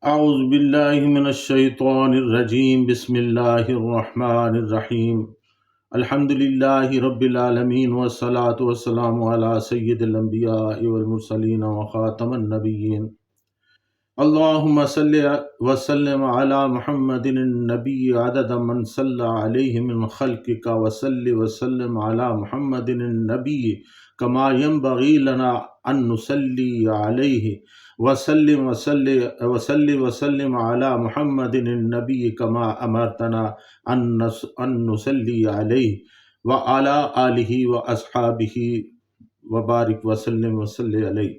اعوذ باللہ من الشیطان الرجیم بسم اللہ الرحمن الرحیم الحمد للہ رب العالمین والصلاة والسلام علی سید الانبیاء والمرسلین وخاتم النبیین اللہم صلی وسلم علی محمد النبی عدد من صلی علیہ من خلقک وصلی وسلم علی محمد النبی کما ينبغی لنا ان نصلی علیہ وسلم علی محمد النبی کما امرتنا ان نصلی علیہ وعلی آلہ واصحابہ وبارک وسلم وصلی علیہ۔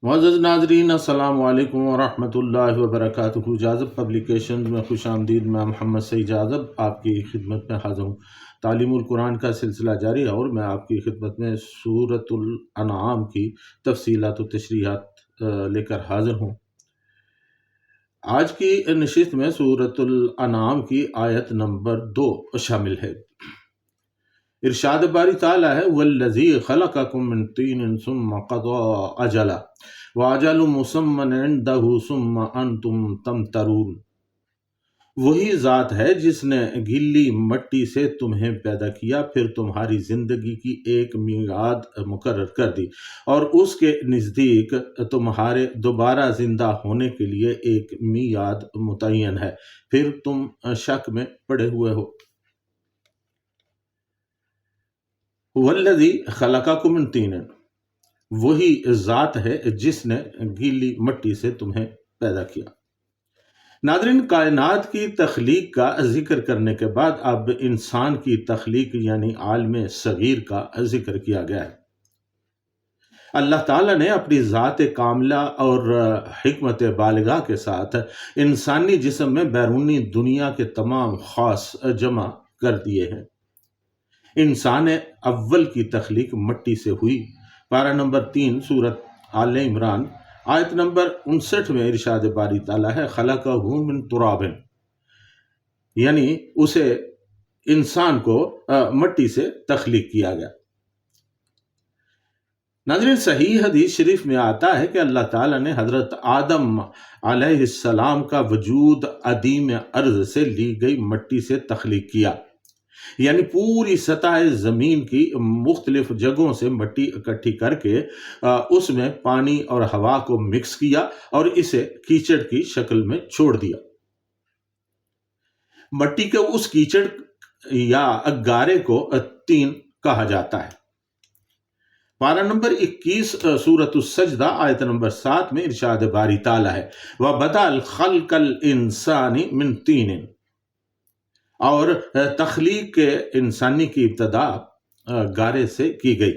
معزز ناظرین، السلام علیکم ورحمۃ اللہ وبرکاتہ۔ جاذب پبلیکیشنز میں خوش آمدید۔ میں محمد سعید جاذب آپ کی خدمت میں حاضر ہوں۔ تعلیم القرآن کا سلسلہ جاری ہے اور میں آپ کی خدمت میں سورۃ الانعام کی تفصیلات و تشریحات لے کر حاضر ہوں۔ آج کی نشست میں سورۃ الانعام کی آیت نمبر 2 شامل ہے۔ ارشاد باری تعالیٰ ہے والذی خلقکم من طین ثم قضى اجلا واجل مسمى عنده ثم انتم تمترون۔ وہی ذات ہے جس نے گیلی مٹی سے تمہیں پیدا کیا، پھر تمہاری زندگی کی ایک میعاد مقرر کر دی، اور اس کے نزدیک تمہارے دوبارہ زندہ ہونے کے لیے ایک میعاد متعین ہے، پھر تم شک میں پڑے ہوئے ہو۔ والذی خلقکم من طین، وہی ذات ہے جس نے گیلی مٹی سے تمہیں پیدا کیا۔ ناظرین، کائنات کی تخلیق کا ذکر کرنے کے بعد اب انسان کی تخلیق یعنی عالم صغیر کا ذکر کیا گیا ہے۔ اللہ تعالیٰ نے اپنی ذات کاملہ اور حکمت بالغہ کے ساتھ انسانی جسم میں بیرونی دنیا کے تمام خاص جمع کر دیے ہیں۔ انسان اول کی تخلیق مٹی سے ہوئی۔ پارہ نمبر 3 سورۃ آل عمران آیت نمبر 59 میں ارشاد باری تعالیٰ ہے خلقہ من تراب، یعنی اسے انسان کو مٹی سے تخلیق کیا گیا۔ ناظرین، صحیح حدیث شریف میں آتا ہے کہ اللہ تعالیٰ نے حضرت آدم علیہ السلام کا وجود عدیم ارض سے لی گئی مٹی سے تخلیق کیا، یعنی پوری سطح زمین کی مختلف جگہوں سے مٹی اکٹھی کر کے اس میں پانی اور ہوا کو مکس کیا اور اسے کیچڑ کی شکل میں چھوڑ دیا۔ مٹی کے اس کیچڑ یا گارے کو طین کہا جاتا ہے۔ پارہ نمبر 21 سورۃ السجدہ آیت نمبر 7 میں ارشاد باری تعالیٰ ہے وَبَدَأَ الْخَلْقَ الْإِنسَانِ مِنْ طِینٍ، اور تخلیق انسانی کی ابتدا گارے سے کی گئی،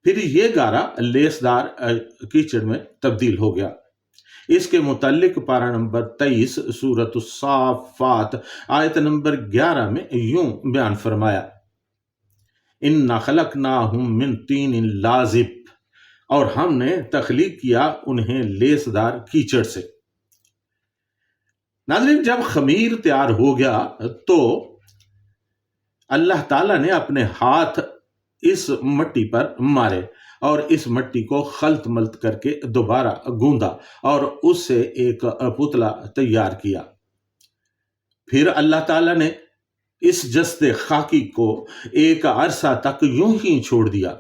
پھر یہ گارا لیسدار کیچڑ میں تبدیل ہو گیا۔ اس کے متعلق پارہ نمبر 23 سورۃ الصافات آیت نمبر 11 میں یوں بیان فرمایا اِنَّا خَلَقْنَاهُم مِّن طِینٍ لَازِبٍ، اور ہم نے تخلیق کیا انہیں لیسدار کیچڑ سے۔ ناظرین، جب خمیر تیار ہو گیا تو اللہ تعالیٰ نے اپنے ہاتھ اس مٹی پر مارے اور اس مٹی کو خلط ملط کر کے دوبارہ گوندا اور اس سے ایک پتلا تیار کیا۔ پھر اللہ تعالیٰ نے اس جسد خاکی کو ایک عرصہ تک یوں ہی چھوڑ دیا،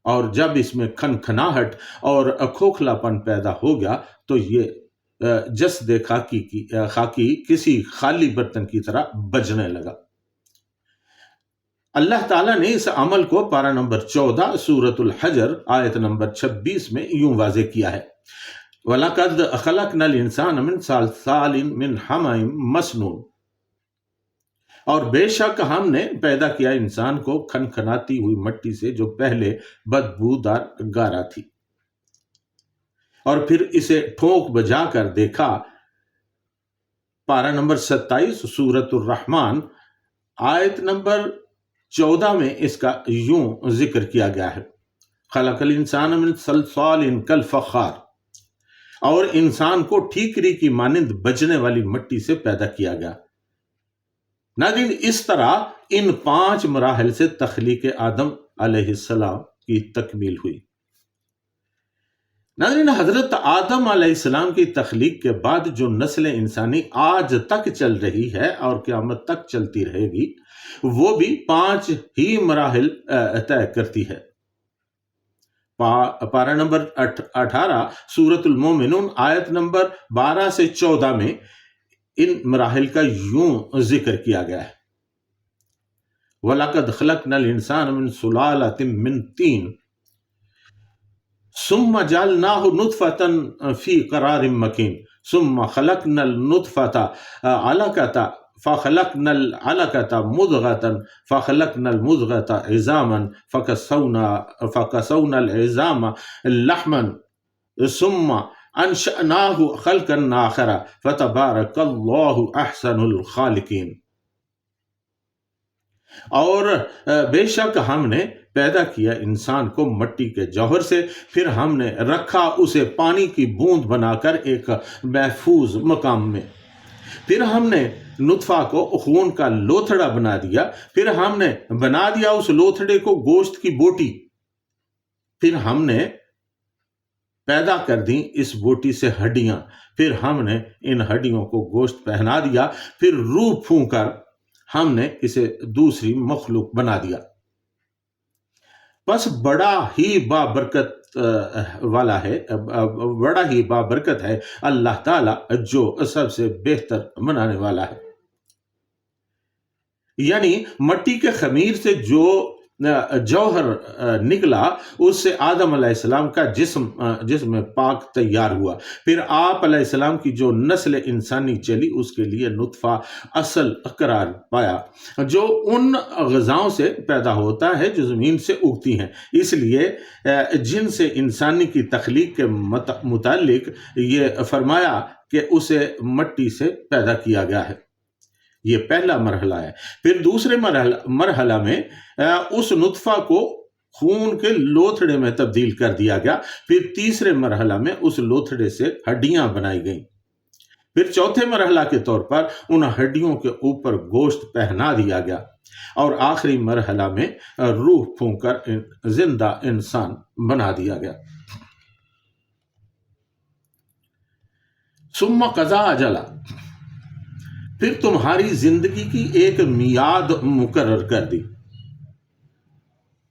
اور جب اس میں کھنکھناہٹ اور کھوکھلا پن پیدا ہو گیا تو یہ جسد خاکی کسی خالی برتن کی طرح بجنے لگا۔ اللہ تعالیٰ نے اس عمل کو پارہ نمبر 14 سورۃ الحجر آیت نمبر 26 میں یوں واضح کیا ہے وَلَقَدْ خَلَقْنَا الْإِنسَانَ مِنْ صَلْصَالٍ مِنْ حَمَإٍ مَسْنُونٍ، اور بے شک ہم نے پیدا کیا انسان کو کھنکھناتی ہوئی مٹی سے جو پہلے بدبودار گارا تھی، اور پھر اسے ٹھونک بجا کر دیکھا۔ پارہ نمبر 27 سورۃ الرحمن آیت نمبر 14 میں اس کا یوں ذکر کیا گیا ہے خلق الانسان من صلصال کالفخار، اور انسان کو ٹھیکری کی مانند بجنے والی مٹی سے پیدا کیا گیا۔ ناظرین، اس طرح ان 5 مراحل سے تخلیق آدم علیہ السلام کی تکمیل ہوئی۔ ناظرین، حضرت آدم علیہ السلام کی تخلیق کے بعد جو نسل انسانی آج تک چل رہی ہے اور قیامت تک چلتی رہے گی، وہ بھی 5 ہی مراحل طے کرتی ہے۔ پارہ نمبر 18 سورۃ المومنون آیت نمبر 12 سے 14 میں ان مراحل کا یوں ذکر کیا گیا ہے: وَلَقَدْ خَلَقْنَا الْإِنسَانَ مِنْ سُلَالَةٍ مِنْ طِينٍ ثُمَّ جَعَلْنَاهُ نُطْفَةً فِي قَرَارٍ مَكِينٍ ثُمَّ خَلَقْنَا النُّطْفَةَ عَلَقَةً فَخَلَقْنَا الْعَلَقَةَ مُضْغَةً فَخَلَقْنَا الْمُضْغَةَ عِظَامًا فَكَسَوْنَا الْعِظَامَ لَحْمًا ثُمَّ أَنشَأْنَاهُ خَلْقًا آخَرَ فَتَبَارَكَ اللَّهُ أَحْسَنُ الْخَالِقِينَ۔ اور بے شک ہم نے پیدا کیا انسان کو مٹی کے جوہر سے، پھر ہم نے رکھا اسے پانی کی بوند بنا کر ایک محفوظ مقام میں، پھر ہم نے نطفہ کو خون کا لوتھڑا بنا دیا، پھر ہم نے بنا دیا اس لوتھڑے کو گوشت کی بوٹی، پھر ہم نے پیدا کر دی اس بوٹی سے ہڈیاں، پھر ہم نے ان ہڈیوں کو گوشت پہنا دیا، پھر روح پھونک کر ہم نے اسے دوسری مخلوق بنا دیا۔ بس بڑا ہی بابرکت ہے اللہ تعالیٰ جو سب سے بہتر بنانے والا ہے۔ یعنی مٹی کے خمیر سے جو جوہر نکلا، اس سے آدم علیہ السلام کا جسم پاک تیار ہوا، پھر آپ علیہ السلام کی جو نسل انسانی چلی اس کے لیے نطفہ اصل قرار پایا، جو ان غذاؤں سے پیدا ہوتا ہے جو زمین سے اگتی ہیں۔ اس لیے جن سے انسانی کی تخلیق کے متعلق یہ فرمایا کہ اسے مٹی سے پیدا کیا گیا ہے، یہ پہلا مرحلہ ہے۔ پھر دوسرے مرحلہ میں اس نطفہ کو خون کے لوتھڑے میں تبدیل کر دیا گیا، پھر تیسرے مرحلہ میں اس لوتھڑے سے ہڈیاں بنائی گئیں، پھر چوتھے مرحلہ کے طور پر ان ہڈیوں کے اوپر گوشت پہنا دیا گیا، اور آخری مرحلہ میں روح پھونک کر زندہ انسان بنا دیا گیا۔ ثم قضا اجلا، پھر تمہاری زندگی کی ایک میعاد مقرر کر دی۔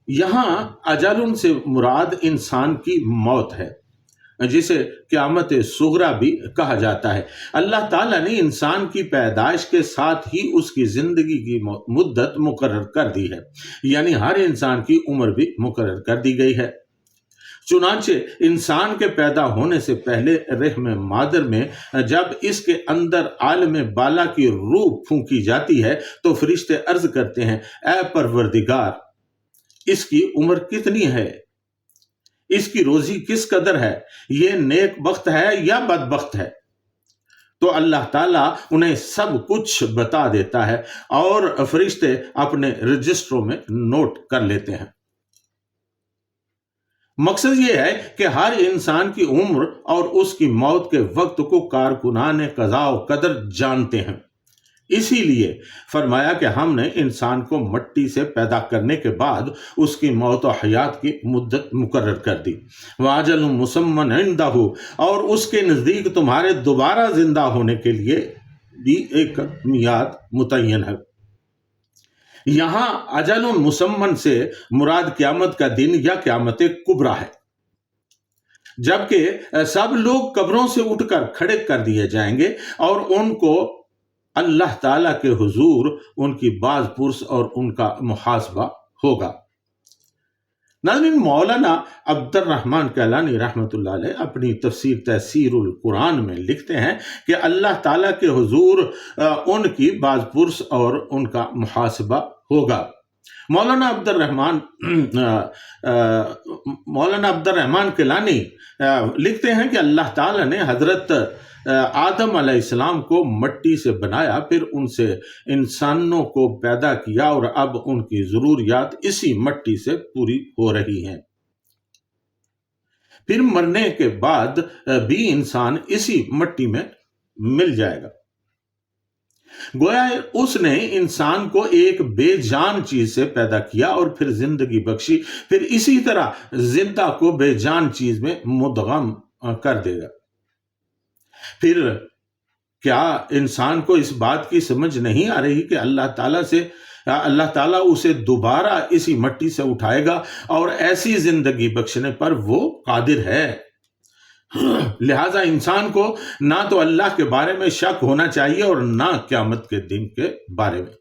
یہاں اجل سے مراد انسان کی موت ہے، جسے قیامت صغریٰ بھی کہا جاتا ہے۔ اللہ تعالیٰ نے انسان کی پیدائش کے ساتھ ہی اس کی زندگی کی مدت مقرر کر دی ہے، یعنی ہر انسان کی عمر بھی مقرر کر دی گئی ہے۔ چنانچہ انسان کے پیدا ہونے سے پہلے رحم مادر میں جب اس کے اندر عالم بالا کی روح پھونکی جاتی ہے تو فرشتے عرض کرتے ہیں: اے پروردگار، اس کی عمر کتنی ہے، اس کی روزی کس قدر ہے، یہ نیک بخت ہے یا بدبخت ہے؟ تو اللہ تعالیٰ انہیں سب کچھ بتا دیتا ہے اور فرشتے اپنے رجسٹروں میں نوٹ کر لیتے ہیں۔ مقصد یہ ہے کہ ہر انسان کی عمر اور اس کی موت کے وقت کو کارکنان قضاء و قدر جانتے ہیں، اسی لیے فرمایا کہ ہم نے انسان کو مٹی سے پیدا کرنے کے بعد اس کی موت و حیات کی مدت مقرر کر دی۔ وَأَجَلٌ مُّسَمًّى عِندَهُ، اور اس کے نزدیک تمہارے دوبارہ زندہ ہونے کے لیے بھی ایک میعاد متعین ہے۔ یہاں اجل مسمن سے مراد قیامت کا دن یا قیامت کبریٰ ہے، جبکہ سب لوگ قبروں سے اٹھ کر کھڑے کر دیے جائیں گے اور ان کو اللہ تعالیٰ کے حضور ان کی باز پرس اور ان کا محاسبہ ہوگا۔ ناظرین، مولانا عبد الرحمن کیلانی رحمۃ اللہ علیہ اپنی تفسیر تفسیر القرآن میں لکھتے ہیں کہ اللہ تعالیٰ کے حضور ان کی باز پرس اور ان کا محاسبہ ہوگا۔ مولانا عبد الرحمن کیلانی لکھتے ہیں کہ اللہ تعالیٰ نے حضرت آدم علیہ السلام کو مٹی سے بنایا، پھر ان سے انسانوں کو پیدا کیا اور اب ان کی ضروریات اسی مٹی سے پوری ہو رہی ہیں۔ پھر مرنے کے بعد بھی انسان اسی مٹی میں مل جائے گا۔ گویا اس نے انسان کو ایک بے جان چیز سے پیدا کیا اور پھر زندگی بخشی، پھر اسی طرح زندہ کو بے جان چیز میں مدغم کر دے گا۔ پھر کیا انسان کو اس بات کی سمجھ نہیں آ رہی کہ اللہ تعالیٰ اسے دوبارہ اسی مٹی سے اٹھائے گا اور ایسی زندگی بخشنے پر وہ قادر ہے؟ لہٰذا انسان کو نہ تو اللہ کے بارے میں شک ہونا چاہیے اور نہ قیامت کے دن کے بارے میں۔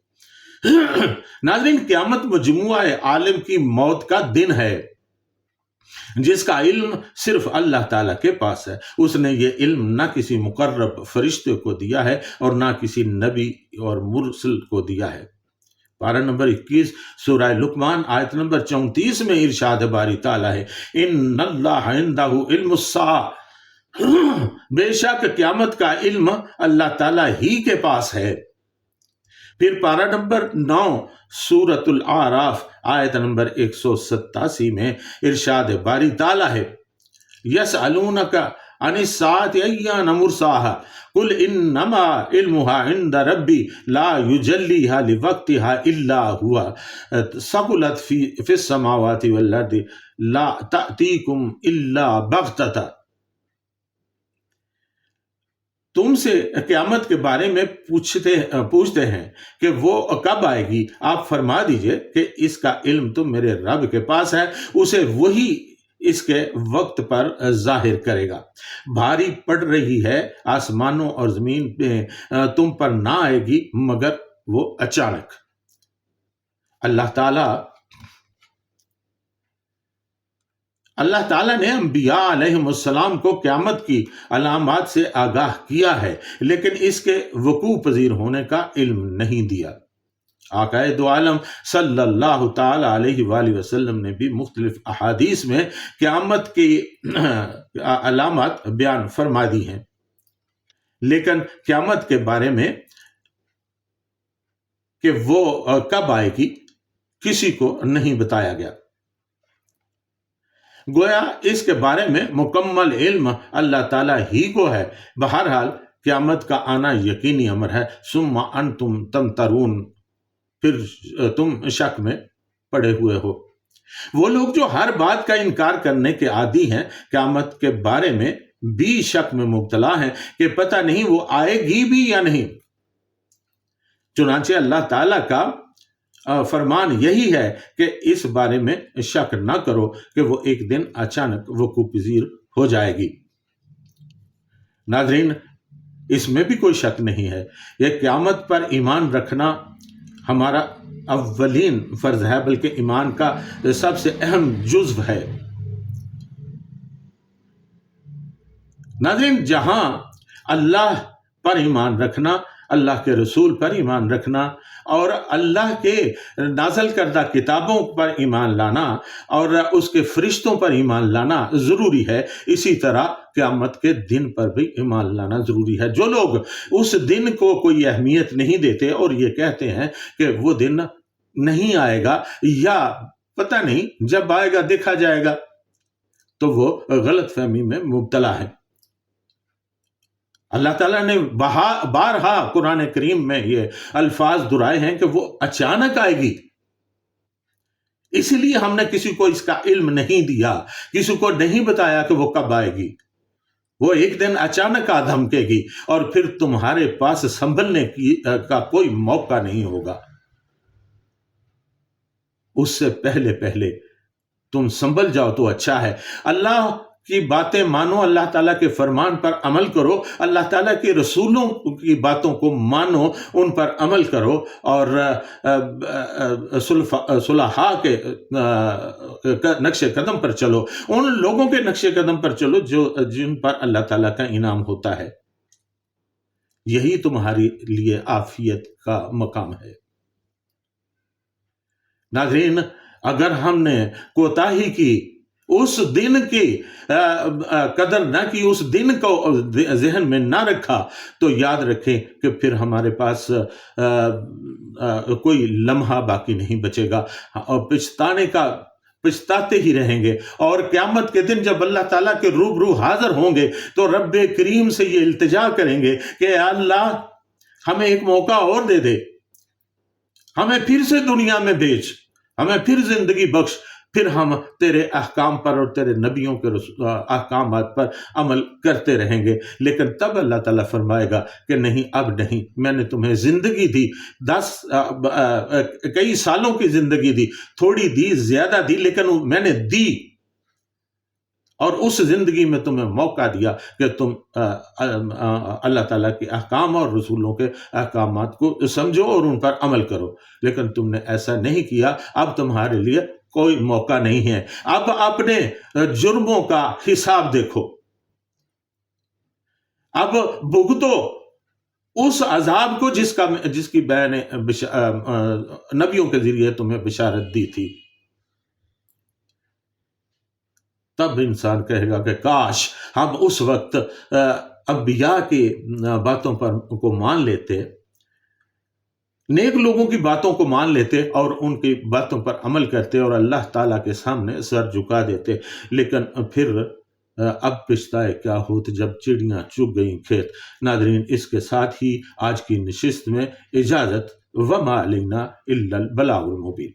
ناظرین، قیامت مجموعہ عالم کی موت کا دن ہے جس کا علم صرف اللہ تعالیٰ کے پاس ہے۔ اس نے یہ علم نہ کسی مقرب فرشتے کو دیا ہے اور نہ کسی نبی اور مرسل کو دیا ہے۔ پارہ نمبر 21 سورہ لقمان آیت نمبر 34 میں ارشاد باری تعالیٰ ہے، ان اللہ عندہ علم الساعہ، بے شک قیامت کا علم اللہ تعالیٰ ہی کے پاس ہے۔ پھر پارہ نمبر 9 سورۃ الاعراف آیت نمبر 187 میں ارشاد باری تعالیٰ ہے، یسألونک عن الساعة ایان مرساها قل انما علمها عند ربی لا یجلیها لوقتها الا هو ثقلت فی السماوات والارض لا تأتیکم الا بغتۃ۔ تم سے قیامت کے بارے میں پوچھتے ہیں کہ وہ کب آئے گی، آپ فرما دیجئے کہ اس کا علم تو میرے رب کے پاس ہے، اسے وہی اس کے وقت پر ظاہر کرے گا۔ بھاری پڑ رہی ہے آسمانوں اور زمین پہ تم پر نہ آئے گی مگر وہ اچانک۔ اللہ تعالیٰ نے انبیاء علیہم السلام کو قیامت کی علامات سے آگاہ کیا ہے، لیکن اس کے وقوع پذیر ہونے کا علم نہیں دیا۔ آقا دو عالم صلی اللہ تعالی علیہ وآلہ وسلم نے بھی مختلف احادیث میں قیامت کی علامات بیان فرما دی ہیں، لیکن قیامت کے بارے میں کہ وہ کب آئے گی کسی کو نہیں بتایا گیا۔ گویا اس کے بارے میں مکمل علم اللہ تعالیٰ ہی کو ہے۔ بہرحال قیامت کا آنا یقینی امر ہے، ثم انتم تمترون، پھر تم شک میں پڑے ہوئے ہو۔ وہ لوگ جو ہر بات کا انکار کرنے کے عادی ہیں قیامت کے بارے میں بھی شک میں مبتلا ہیں کہ پتہ نہیں وہ آئے گی بھی یا نہیں۔ چنانچہ اللہ تعالیٰ کا فرمان یہی ہے کہ اس بارے میں شک نہ کرو کہ وہ ایک دن اچانک وقوع پذیر ہو جائے گی۔ ناظرین، اس میں بھی کوئی شک نہیں ہے، یہ قیامت پر ایمان رکھنا ہمارا اولین فرض ہے، بلکہ ایمان کا سب سے اہم جزو ہے۔ ناظرین، جہاں اللہ پر ایمان رکھنا، اللہ کے رسول پر ایمان رکھنا اور اللہ کے نازل کردہ کتابوں پر ایمان لانا اور اس کے فرشتوں پر ایمان لانا ضروری ہے، اسی طرح قیامت کے دن پر بھی ایمان لانا ضروری ہے۔ جو لوگ اس دن کو کوئی اہمیت نہیں دیتے اور یہ کہتے ہیں کہ وہ دن نہیں آئے گا یا پتہ نہیں جب آئے گا دیکھا جائے گا، تو وہ غلط فہمی میں مبتلا ہے۔ اللہ تعالیٰ نے بارہا قرآن کریم میں یہ الفاظ دہرائے ہیں کہ وہ اچانک آئے گی، اسی لیے ہم نے کسی کو اس کا علم نہیں دیا، کسی کو نہیں بتایا کہ وہ کب آئے گی۔ وہ ایک دن اچانک آ دھمکے گی اور پھر تمہارے پاس سنبھلنے کا کوئی موقع نہیں ہوگا۔ اس سے پہلے تم سنبھل جاؤ تو اچھا ہے۔ اللہ کی باتیں مانو، اللہ تعالیٰ کے فرمان پر عمل کرو، اللہ تعالیٰ کے رسولوں کی باتوں کو مانو، ان پر عمل کرو اور صلحاء کے نقش قدم پر چلو، ان لوگوں کے نقش قدم پر چلو جن پر اللہ تعالیٰ کا انعام ہوتا ہے۔ یہی تمہارے لیے عافیت کا مقام ہے۔ ناظرین، اگر ہم نے کوتاہی کی، اس دن کی قدر نہ کی، اس دن کو ذہن میں نہ رکھا، تو یاد رکھیں کہ پھر ہمارے پاس کوئی لمحہ باقی نہیں بچے گا اور پچھتاتے ہی رہیں گے۔ اور قیامت کے دن جب اللہ تعالیٰ کے روبرو حاضر ہوں گے تو رب کریم سے یہ التجا کریں گے کہ اللہ ہمیں ایک موقع اور دے دے، ہمیں پھر سے دنیا میں بھیج، ہمیں پھر زندگی بخش، پھر ہم تیرے احکام پر اور تیرے نبیوں کے احکامات پر عمل کرتے رہیں گے۔ لیکن تب اللہ تعالیٰ فرمائے گا کہ نہیں، اب نہیں، میں نے تمہیں زندگی دی، کئی سالوں کی زندگی دی، تھوڑی دی، زیادہ دی، لیکن میں نے دی، اور اس زندگی میں تمہیں موقع دیا کہ تم اللہ تعالیٰ کے احکام اور رسولوں کے احکامات کو سمجھو اور ان پر عمل کرو، لیکن تم نے ایسا نہیں کیا۔ اب تمہارے لیے کوئی موقع نہیں ہے، اب اپنے جرموں کا حساب دیکھو، اب بھگتو اس عذاب کو جس کی میں نے نبیوں کے ذریعے تمہیں بشارت دی تھی۔ تب انسان کہے گا کہ کاش ہم اس وقت انبیاء کی باتوں کو مان لیتے، نیک لوگوں کی باتوں کو مان لیتے اور ان کی باتوں پر عمل کرتے اور اللہ تعالیٰ کے سامنے سر جھکا دیتے۔ لیکن پھر اب پچھتائے کیا ہوت جب چڑیاں چگ گئیں کھیت۔ ناظرین، اس کے ساتھ ہی آج کی نشست میں اجازت، وما علینا الا البلاغ المبین۔